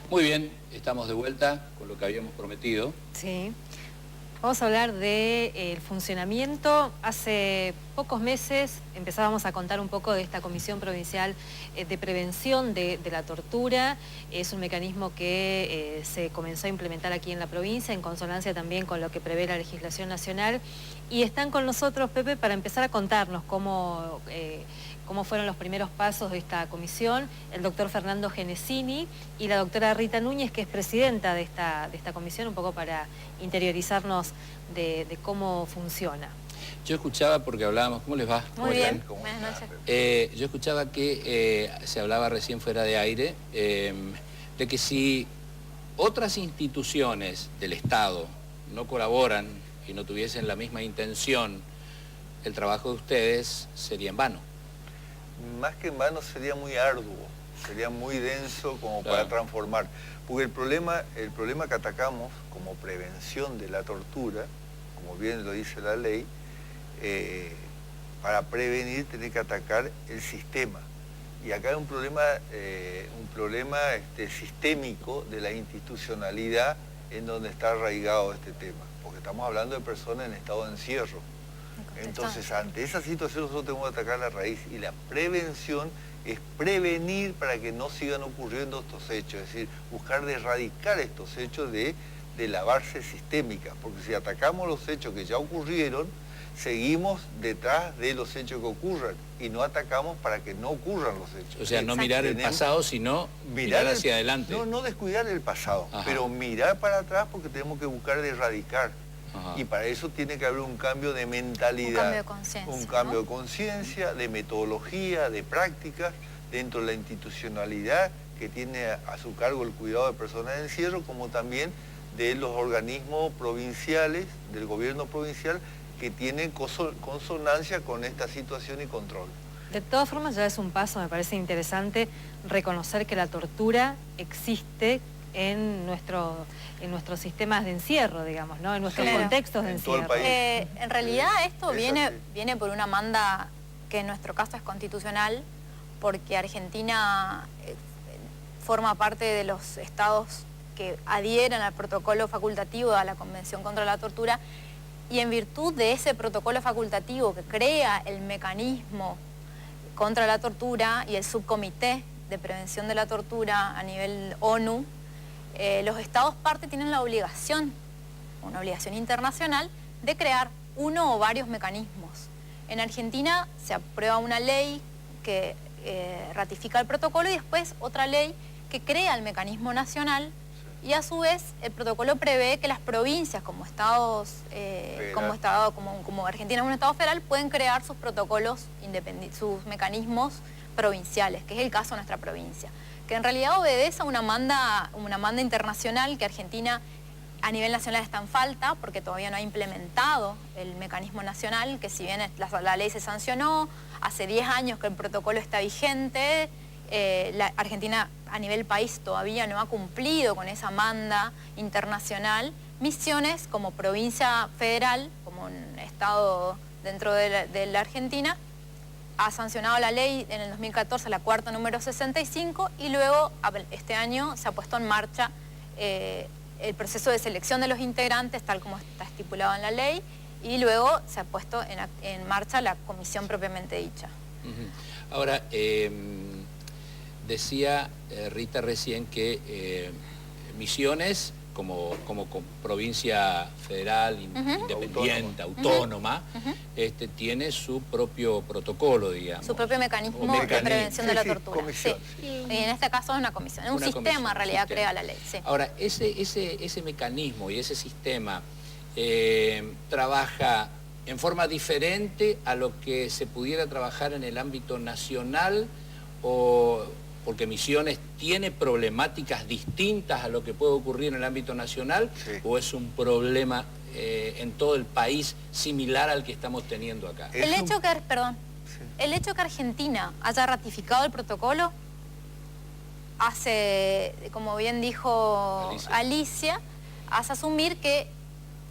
Muy bien, estamos de vuelta con lo que habíamos prometido. Sí. Vamos a hablar del funcionamiento. Hace pocos meses empezábamos a contar un poco de esta Comisión Provincial de Prevención de la Tortura. Es un mecanismo que se comenzó a implementar aquí en la provincia, en consonancia también con lo que prevé la legislación nacional. Y están con nosotros, Pepe, para empezar a contarnos cómo fueron los primeros pasos de esta comisión, el doctor Fernando Genesini y la doctora Rita Núñez, que es presidenta de esta comisión, un poco para interiorizarnos de cómo funciona. Yo escuchaba, porque hablábamos, ¿cómo les va? Muy bien, Buenas noches. Yo escuchaba que se hablaba recién fuera de aire, de que si otras instituciones del Estado no colaboran y no tuviesen la misma intención, el trabajo de ustedes sería en vano. Más que en vano sería muy arduo, sería muy denso como para transformar. Porque el problema que atacamos como prevención de la tortura, como bien lo dice la ley, para prevenir tiene que atacar el sistema. Y acá hay un problema sistémico de la institucionalidad en donde está arraigado este tema. Porque estamos hablando de personas en estado de encierro. Entonces, ante esa situación nosotros tenemos que atacar la raíz, y la prevención es prevenir para que no sigan ocurriendo estos hechos, es decir, buscar de erradicar estos hechos de la base sistémica, porque si atacamos los hechos que ya ocurrieron, seguimos detrás de los hechos que ocurran y no atacamos para que no ocurran los hechos. O sea, no mirar el pasado, sino mirar hacia adelante. No descuidar el pasado, Ajá, pero mirar para atrás, porque tenemos que buscar de erradicar. Ajá. Y para eso tiene que haber un cambio de mentalidad. Un cambio de conciencia. Un cambio de conciencia, de metodología, de prácticas, dentro de la institucionalidad que tiene a su cargo el cuidado de personas en encierro, como también de los organismos provinciales, del gobierno provincial, que tienen consonancia con esta situación y control. De todas formas, ya es un paso, me parece interesante, reconocer que la tortura existe en nuestros sistemas de encierro, digamos, ¿no? En nuestros contextos de encierro. En realidad esto viene por una manda que en nuestro caso es constitucional, porque Argentina forma parte de los estados que adhieren al protocolo facultativo a la Convención contra la Tortura, y en virtud de ese protocolo facultativo que crea el mecanismo contra la tortura y el subcomité de prevención de la tortura a nivel ONU, los estados parte tienen la obligación, una obligación internacional, de crear uno o varios mecanismos. En Argentina se aprueba una ley que ratifica el protocolo y después otra ley que crea el mecanismo nacional, y a su vez el protocolo prevé que las provincias como estados, como Argentina es un estado federal, pueden crear sus protocolos independientes, sus mecanismos provinciales, que es el caso de nuestra provincia, que en realidad obedece a una manda internacional que Argentina a nivel nacional está en falta, porque todavía no ha implementado el mecanismo nacional, que si bien la ley se sancionó, hace 10 años que el protocolo está vigente, la Argentina a nivel país todavía no ha cumplido con esa manda internacional. Misiones, como provincia federal, como un estado dentro de la Argentina, ha sancionado la ley en el 2014, la cuarta número 65, y luego este año se ha puesto en marcha el proceso de selección de los integrantes, tal como está estipulado en la ley, y luego se ha puesto en marcha la comisión propiamente dicha. Ahora, decía Rita recién que Misiones, como provincia federal, independiente, autónoma, tiene su propio protocolo, digamos. Su propio mecanismo de prevención de la tortura. Y en este caso es una comisión, es un sistema en realidad crea la ley. Sí. Ahora, ese mecanismo y ese sistema trabaja en forma diferente a lo que se pudiera trabajar en el ámbito nacional, o porque Misiones tiene problemáticas distintas a lo que puede ocurrir en el ámbito nacional, o es un problema en todo el país similar al que estamos teniendo acá. El hecho que Argentina haya ratificado el protocolo hace, como bien dijo Alicia, hace asumir que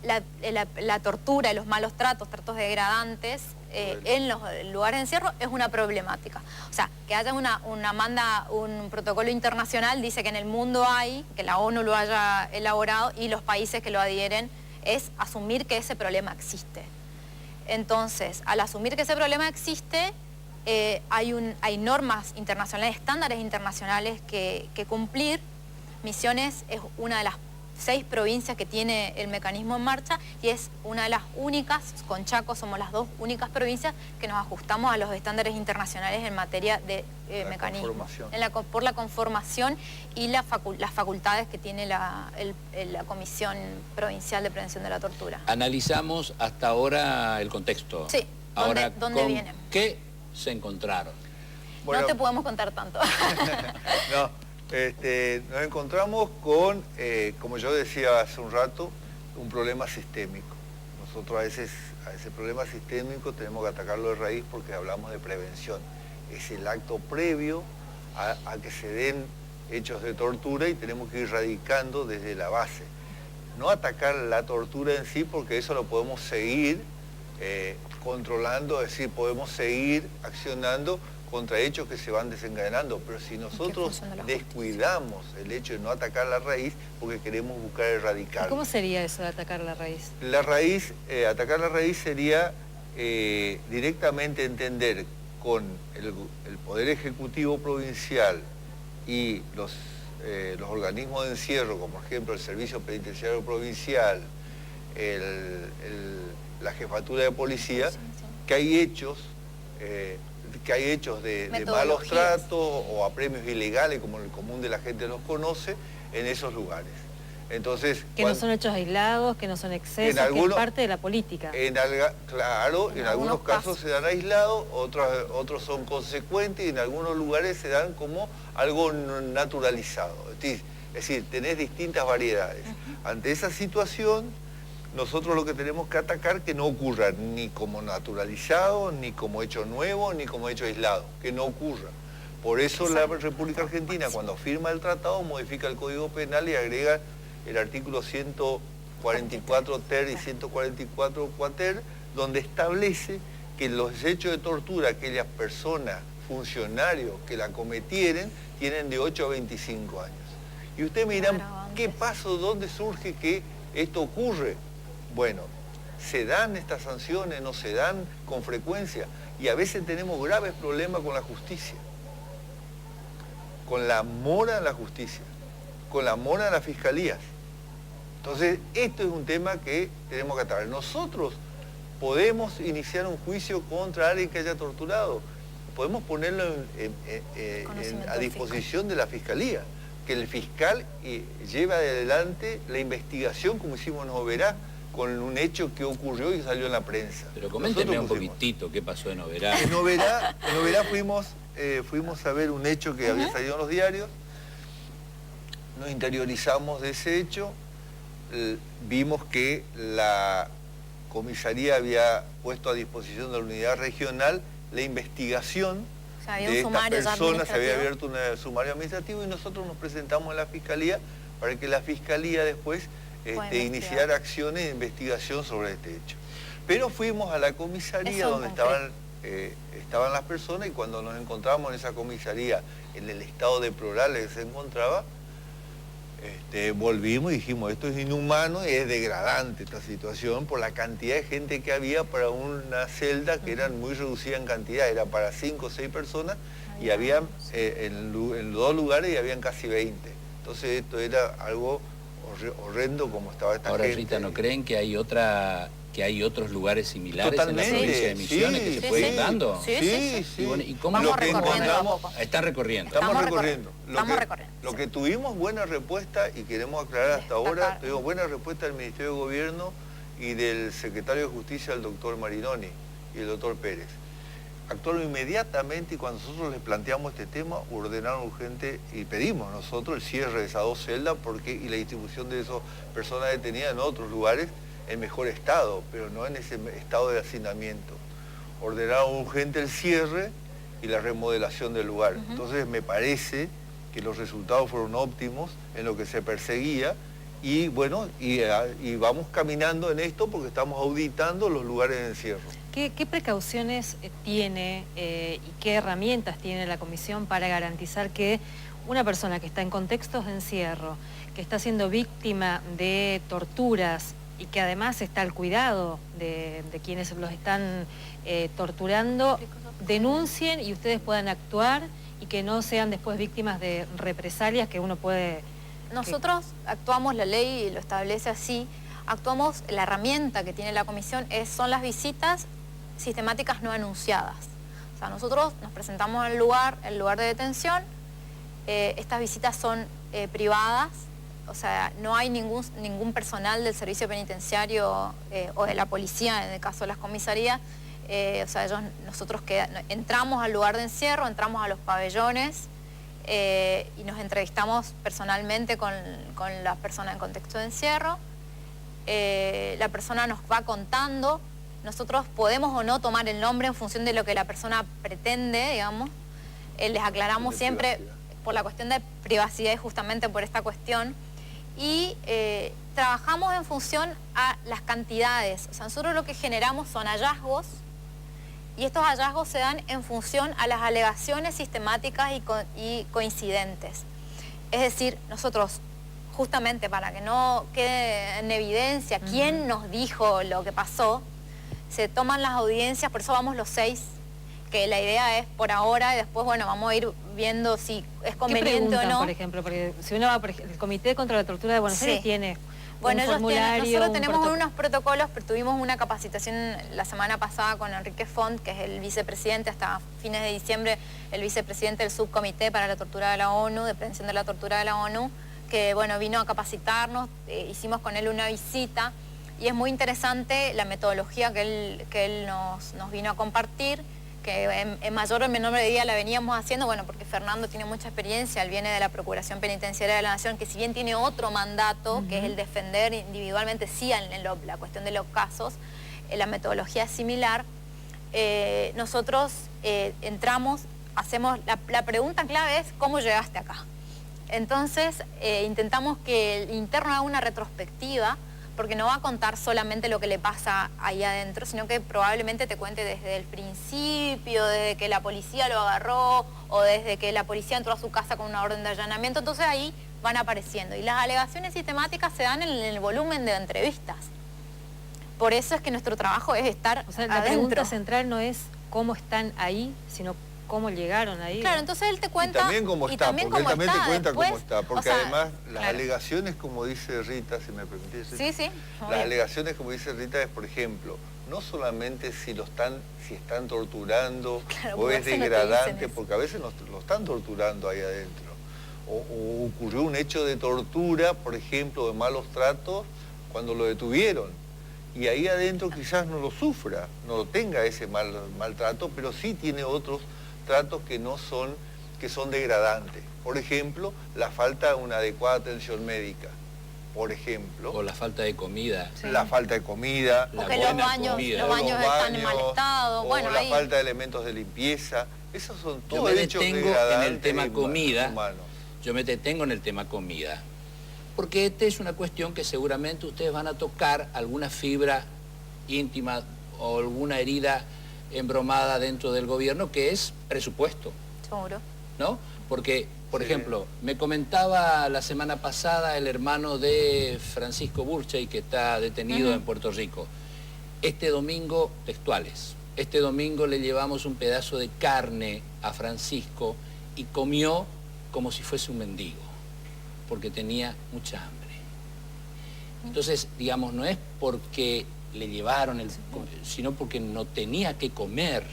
la tortura y los malos tratos degradantes en los lugares de encierro es una problemática. O sea, que haya un protocolo internacional dice que en el mundo hay, que la ONU lo haya elaborado y los países que lo adhieren, es asumir que ese problema existe. Entonces, al asumir que ese problema existe, hay normas internacionales, estándares internacionales que cumplir. Misiones es una de las 6 provincias que tiene el mecanismo en marcha y es una de las únicas, con Chaco somos las 2 únicas provincias que nos ajustamos a los estándares internacionales en materia de mecanismo. Por la conformación y las facultades que tiene la Comisión Provincial de Prevención de la Tortura. Analizamos hasta ahora el contexto. Sí, ahora, ¿dónde vienen? ¿Qué se encontraron? Bueno, no te podemos contar tanto. No. Nos encontramos con, como yo decía hace un rato, un problema sistémico. Nosotros a ese problema sistémico tenemos que atacarlo de raíz porque hablamos de prevención. Es el acto previo a que se den hechos de tortura y tenemos que ir erradicando desde la base. No atacar la tortura en sí porque eso lo podemos seguir controlando, es decir, podemos seguir accionando contra hechos que se van desencadenando, pero si nosotros descuidamos el hecho de no atacar la raíz porque queremos buscar erradicar. ¿Cómo sería eso de atacar la raíz? La raíz, atacar la raíz sería directamente entender con el Poder Ejecutivo Provincial y los organismos de encierro, como por ejemplo el Servicio Penitenciario Provincial, la Jefatura de Policía, que hay hechos de malos tratos o apremios ilegales, como el común de la gente los conoce, en esos lugares. Entonces, que no son hechos aislados, que no son excesos, que es parte de la política. Claro, en algunos casos se dan aislados, otros son consecuentes y en algunos lugares se dan como algo naturalizado. Es decir, tenés distintas variedades. Ante esa situación, nosotros lo que tenemos que atacar que no ocurra ni como naturalizado, ni como hecho nuevo, ni como hecho aislado, que no ocurra. Por eso la República Argentina, cuando firma el tratado, modifica el Código Penal y agrega el artículo 144 ter y 144 quater, donde establece que los hechos de tortura, aquellas personas, funcionarios que la cometieren, tienen de 8 a 25 años. Y ustedes me dirán, ¿qué pasó? ¿Dónde surge que esto ocurre? Bueno, se dan estas sanciones, no se dan con frecuencia y a veces tenemos graves problemas con la justicia, con la mora de la justicia, con la mora de las fiscalías. Entonces, esto es un tema que tenemos que atacar. Nosotros podemos iniciar un juicio contra alguien que haya torturado, podemos ponerlo a disposición de la fiscalía, que el fiscal lleve adelante la investigación como hicimos en Oberá, con un hecho que ocurrió y salió en la prensa. Pero coméntenme un poquitito qué pasó en Oberá. En Oberá fuimos a ver un hecho que había salido en los diarios, nos interiorizamos de ese hecho, vimos que la comisaría había puesto a disposición de la unidad regional la investigación de esta persona, se había abierto un sumario administrativo y nosotros nos presentamos en la fiscalía para que la fiscalía después iniciar acciones de investigación sobre este hecho. Pero fuimos a la comisaría donde estaban las personas y cuando nos encontramos en esa comisaría, en el estado deplorable que se encontraba, volvimos y dijimos, esto es inhumano y es degradante esta situación por la cantidad de gente que había para una celda que eran muy reducida en cantidad, era para 5 o 6 personas y había en 2 lugares y habían casi 20. Entonces esto era algo horrendo como estaba esta gente. Ahora, Rita, ¿no creen que hay otros lugares similares Totalmente, en la provincia de Misiones que se pueden ir dando? Sí. Y, bueno, ¿y cómo Vamos recorriendo a poco. Están recorriendo. Estamos recorriendo. Lo Sí. que tuvimos buena respuesta, y queremos aclarar hasta ahora, tuvimos buena respuesta del Ministerio de Gobierno y del Secretario de Justicia, el doctor Marinoni y el doctor Pérez. Actuaron inmediatamente y cuando nosotros les planteamos este tema, ordenaron urgente y pedimos nosotros el cierre de esas 2 celdas y la distribución de esas personas detenidas en otros lugares en mejor estado, pero no en ese estado de hacinamiento. Ordenaron urgente el cierre y la remodelación del lugar. Entonces me parece que los resultados fueron óptimos en lo que se perseguía Y bueno, y vamos caminando en esto porque estamos auditando los lugares de encierro. ¿Qué precauciones tiene y qué herramientas tiene la comisión para garantizar que una persona que está en contextos de encierro, que está siendo víctima de torturas y que además está al cuidado de quienes los están torturando, denuncien y ustedes puedan actuar y que no sean después víctimas de represalias que uno puede... Nosotros actuamos, la ley lo establece así, actuamos, la herramienta que tiene la comisión son las visitas sistemáticas no anunciadas. O sea, nosotros nos presentamos en el lugar de detención, estas visitas son privadas, o sea, no hay ningún personal del servicio penitenciario o de la policía, en el caso de las comisarías, o sea, nosotros entramos al lugar de encierro, entramos a los pabellones y nos entrevistamos personalmente con la persona en contexto de encierro. La persona nos va contando, nosotros podemos o no tomar el nombre en función de lo que la persona pretende, digamos. Les aclaramos siempre por la cuestión de privacidad y justamente por esta cuestión. Y trabajamos en función a las cantidades. O sea, nosotros lo que generamos son hallazgos y estos hallazgos se dan en función a las alegaciones sistemáticas y coincidentes. Es decir, nosotros, justamente para que no quede en evidencia quién nos dijo lo que pasó, se toman las audiencias, por eso vamos los 6, que la idea es por ahora y después, bueno, vamos a ir viendo si es conveniente o no. Por ejemplo, porque si uno va, por ejemplo, el Comité contra la Tortura de Buenos Aires tiene... Bueno, nosotros tenemos unos protocolos, pero tuvimos una capacitación la semana pasada con Enrique Font, que es el vicepresidente, hasta fines de diciembre, el vicepresidente del Subcomité para la Tortura de la ONU, de Prevención de la Tortura de la ONU, que bueno, vino a capacitarnos, hicimos con él una visita, y es muy interesante la metodología que él nos vino a compartir, que en mayor o menor medida la veníamos haciendo, bueno, porque Fernando tiene mucha experiencia, él viene de la Procuración Penitenciaria de la Nación, que si bien tiene otro mandato, que es el defender individualmente, sí, en la cuestión de los casos, la metodología es similar. Nosotros entramos, hacemos, la pregunta clave es, ¿cómo llegaste acá? Entonces, intentamos que el interno haga una retrospectiva, porque no va a contar solamente lo que le pasa ahí adentro, sino que probablemente te cuente desde el principio, desde que la policía lo agarró o desde que la policía entró a su casa con una orden de allanamiento. Entonces ahí van apareciendo. Y las alegaciones sistemáticas se dan en el volumen de entrevistas. Por eso es que nuestro trabajo es estar adentro. La pregunta central no es cómo están ahí, sino cómo llegaron ahí. Claro, entonces él te cuenta... Y también cómo está, porque él también te cuenta cómo está. Porque o sea, además las alegaciones, como dice Rita, si me permitís... Sí. Las alegaciones, como dice Rita, es, por ejemplo, no solamente si están torturando o es degradante, porque a veces lo están torturando ahí adentro. O ocurrió un hecho de tortura, por ejemplo, de malos tratos, cuando lo detuvieron. Y ahí adentro quizás no lo sufra, no lo tenga ese maltrato, pero sí tiene otros tratos que son degradantes. Por ejemplo, la falta de una adecuada atención médica. Por ejemplo. O la falta de comida. Sí. La falta de comida. O que los baños están en mal estado. O bueno, la ahí... falta de elementos de limpieza. Esos son todos todos hechos degradantes en el tema comida. Yo me detengo en el tema comida. Porque esta es una cuestión que seguramente ustedes van a tocar alguna fibra íntima o alguna herida embromada dentro del gobierno, que es presupuesto. Seguro. ¿No? Porque, por ejemplo, me comentaba la semana pasada el hermano de Francisco Burchey, que está detenido en Puerto Rico. Este domingo, textuales, este domingo le llevamos un pedazo de carne a Francisco y comió como si fuese un mendigo, porque tenía mucha hambre. Entonces, digamos, no es porque le llevaron, sino porque no tenía que comer.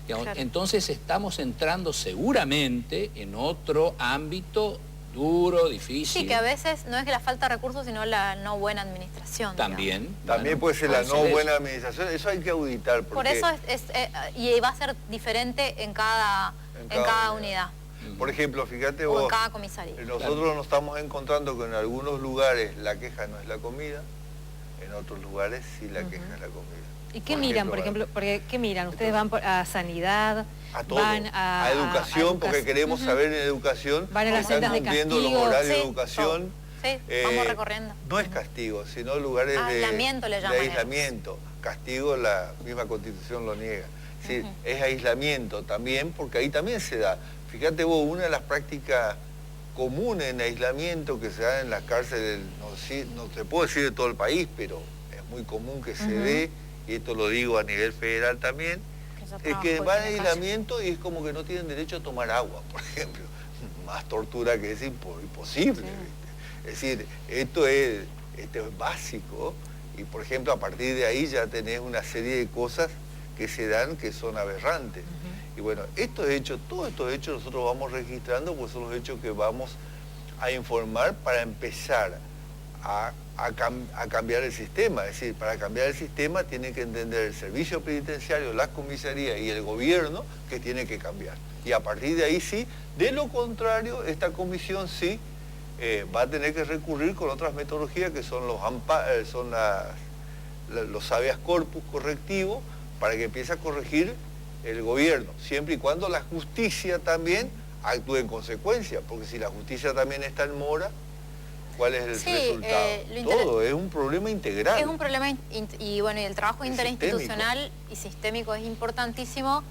Digamos, claro. Entonces estamos entrando seguramente en otro ámbito duro, difícil. Sí, que a veces no es que la falta de recursos, sino la no buena administración. También. Digamos. También puede ser la no buena administración, eso hay que auditar. Porque... Por eso y va a ser diferente en cada unidad. Por ejemplo, fíjate o vos, en cada comisaría. Nosotros nos estamos encontrando que en algunos lugares la queja no es la comida, en otros lugares sí la queja es la comida. ¿Y qué miran, por ejemplo? Porque, ¿qué miran? ¿Ustedes van a sanidad? A todo, van a educación, porque queremos saber en educación van a las están sendas de cumpliendo castigo, los horarios de educación, Sí, vamos recorriendo. No es castigo, sino lugares de aislamiento le llaman de aislamiento. Castigo, la misma Constitución lo niega. Es decir, es aislamiento también, porque ahí también se da. Fíjate vos, una de las prácticas comunes en aislamiento que se da en las cárceles, no te puedo decir de todo el país, pero es muy común que se dé, y esto lo digo a nivel federal también, es que van en aislamiento y es como que no tienen derecho a tomar agua, por ejemplo. Más tortura que es imposible. ¿Viste? Es decir, esto es básico, y por ejemplo a partir de ahí ya tenés una serie de cosas que se dan que son aberrantes. Y bueno, todos estos hechos nosotros vamos registrando, pues son los hechos que vamos a informar para empezar a cambiar el sistema. Es decir, para cambiar el sistema tiene que entender el servicio penitenciario, las comisarías y el gobierno que tiene que cambiar. Y a partir de ahí sí, de lo contrario, esta comisión sí va a tener que recurrir con otras metodologías que son los habeas corpus correctivos, para que empiece a corregir el gobierno, siempre y cuando la justicia también actúe en consecuencia, porque si la justicia también está en mora, ¿cuál es el resultado? Todo, es un problema integral. Es un problema, y bueno, y el trabajo interinstitucional y sistémico es importantísimo.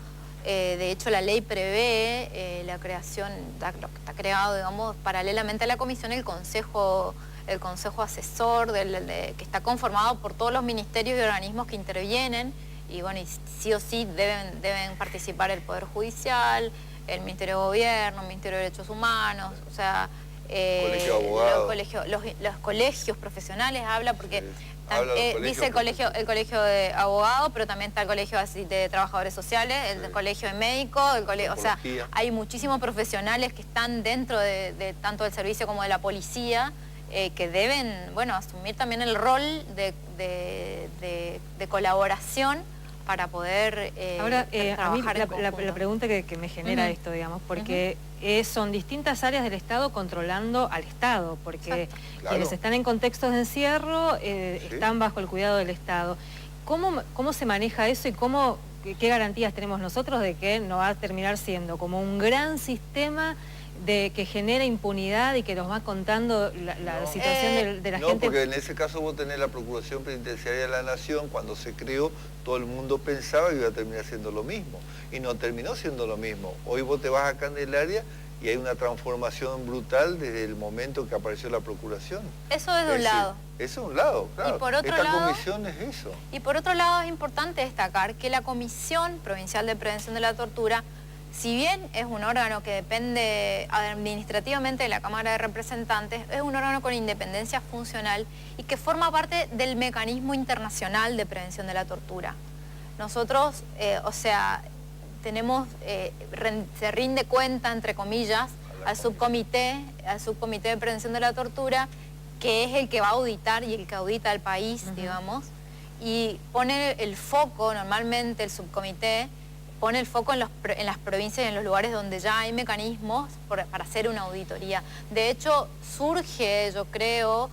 De hecho, la ley prevé la creación, lo que está creado, digamos, paralelamente a la comisión, el consejo asesor, que está conformado por todos los ministerios y organismos que intervienen, y bueno, y sí o sí deben participar el Poder Judicial, el Ministerio de Gobierno, el Ministerio de Derechos Humanos, o sea, Colegio de Abogados. los colegios profesionales porque dice el colegio de abogados, pero también está el colegio de trabajadores sociales, el colegio de médicos, o sea, hay muchísimos profesionales que están dentro de tanto del servicio como de la policía, que deben, bueno, asumir también el rol de colaboración para poder Ahora, trabajar a mí la pregunta que me genera esto, digamos, porque son distintas áreas del Estado controlando al Estado, porque quienes están en contextos de encierro están bajo el cuidado del Estado. ¿Cómo se maneja eso y qué garantías tenemos nosotros de que no va a terminar siendo como un gran sistema que genera impunidad y que nos va contando la situación de la gente? No, porque en ese caso vos tenés la Procuración Penitenciaria de la Nación, cuando se creó, todo el mundo pensaba que iba a terminar siendo lo mismo, y no terminó siendo lo mismo. Hoy vos te vas a Candelaria y hay una transformación brutal desde el momento que apareció la Procuración. Eso es de un lado. Eso es un lado, claro. Y por otro Esta lado, comisión es eso. Y por otro lado es importante destacar que la Comisión Provincial de Prevención de la Tortura, si bien es un órgano que depende administrativamente de la Cámara de Representantes, es un órgano con independencia funcional y que forma parte del mecanismo internacional de prevención de la tortura. Nosotros, o sea, se rinde cuenta, entre comillas, al subcomité de prevención de la tortura, que es el que va a auditar y el que audita al país, digamos, y pone el foco, normalmente el subcomité, pone el foco en las provincias y en los lugares donde ya hay mecanismos para hacer una auditoría. De hecho, surge, yo creo,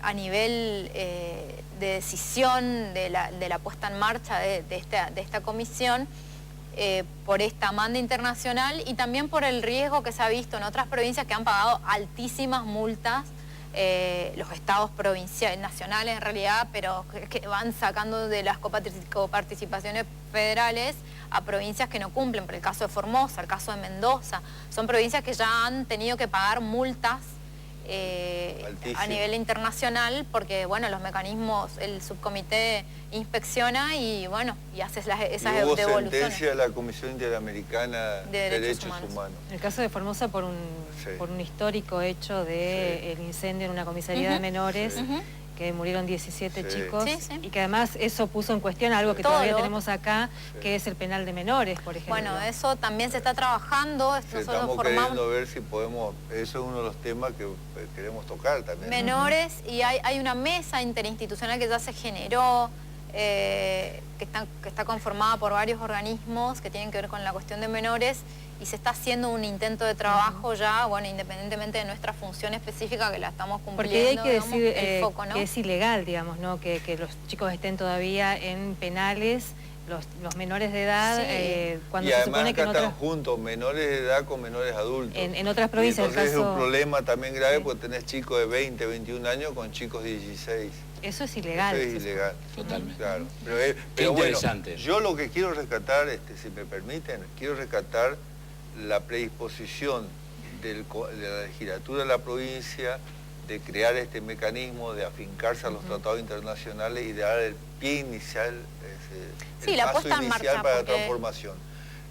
a nivel de decisión de la puesta en marcha de esta comisión, por esta manda internacional y también por el riesgo que se ha visto en otras provincias que han pagado altísimas multas, los estados provinciales, nacionales en realidad, pero que van sacando de las coparticipaciones federales a provincias que no cumplen, por el caso de Formosa, el caso de Mendoza, son provincias que ya han tenido que pagar multas a nivel internacional porque, bueno, los mecanismos, el subcomité inspecciona y, bueno, y hace esas devoluciones. Hubo sentencia de la Comisión Interamericana de Derechos Humanos. En el caso de Formosa por un histórico hecho del incendio en una comisaría de menores, que murieron 17 chicos, y que además eso puso en cuestión algo que todavía tenemos acá, que es el penal de menores, por ejemplo. Bueno, eso también se está trabajando. Estamos queriendo ver si podemos, eso es uno de los temas que queremos tocar también. Menores, y hay una mesa interinstitucional que ya se generó, que está conformada por varios organismos que tienen que ver con la cuestión de menores, y se está haciendo un intento de trabajo ya, bueno, independientemente de nuestra función específica que la estamos cumpliendo. Porque hay que digamos, decir el foco, ¿no? que es ilegal, digamos, ¿no? Que los chicos estén todavía en penales los menores de edad, Sí. cuando y se además supone que acá en están otras, juntos menores de edad con menores adultos. en otras provincias, Y entonces el caso, es un problema también grave Sí. porque tenés chicos de 20, 21 años con chicos de 16. eso es ilegal. Eso es ilegal. Totalmente. Claro. Pero bueno, interesante. yo lo que quiero rescatar, si me permiten, quiero rescatar la predisposición de la legislatura de la provincia de crear este mecanismo, de afincarse a los tratados internacionales y de dar el pie inicial, Sí, el la paso puesta en inicial marcha, para porque- la transformación.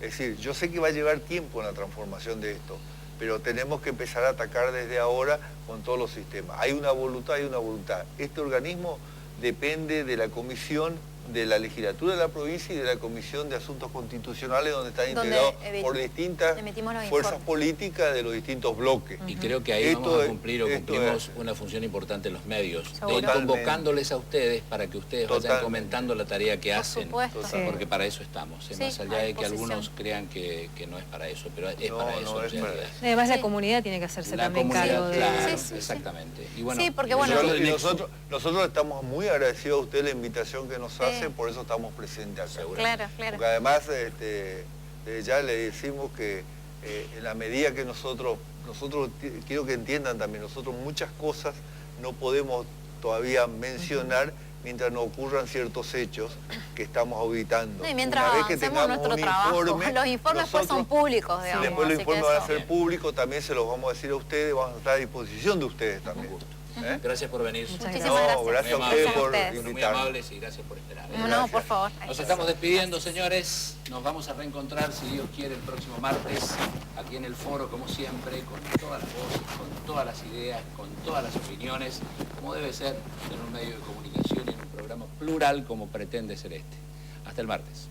Es decir, yo sé que va a llevar tiempo en la transformación de esto, pero tenemos que empezar a atacar desde ahora con todos los sistemas. Hay una voluntad, hay una voluntad. Este organismo depende de la comisión de la legislatura de la provincia y de la Comisión de Asuntos Constitucionales, donde están Donde integrados por distintas emitimos los fuerzas informes. políticas de los distintos bloques. Y creo que ahí Esto vamos a es- cumplir o esto cumplimos es- una función importante en los medios, de Seguro. ir convocándoles a ustedes para que ustedes vayan Totalmente. comentando la tarea que Por hacen. supuesto. Sí. Porque para eso estamos, Sí, más allá a de que disposición. algunos crean que no es para eso, pero es No, para no eso en es para realidad. eso. Además la Sí. comunidad tiene que hacerse La también comunidad, cargo de... claro, Sí, sí, sí. exactamente. Y bueno, Sí, porque y bueno, nosotros Y de Nexo, nosotros estamos muy agradecidos a usted la invitación que nos Sí. hace, por eso estamos presentes acá. Seguro. Claro, claro. Porque además ya le decimos que en la medida que nosotros quiero que entiendan también, nosotros muchas cosas no podemos todavía mencionar mientras no ocurran ciertos hechos que estamos auditando. No, y mientras Una vez que hacemos tengamos nuestro un trabajo, informe, los informes pues son nosotros- públicos, digamos. después los así que informes van a eso- ser públicos, también se los vamos a decir a ustedes, vamos a estar a disposición de ustedes con también. gusto. ¿Eh? Gracias por venir. Muchas Muchísimas No, gracias. gracias a Muy ustedes amables. por Ustedes. Fueron muy invitarnos. amables y gracias por esperar. No, Gracias. por favor. Nos estamos despidiendo, señores. Nos vamos a reencontrar, si Dios quiere, el próximo martes, aquí en el foro, como siempre, con todas las voces, con todas las ideas, con todas las opiniones, como debe ser en un medio de comunicación y en un programa plural como pretende ser este. Hasta el martes.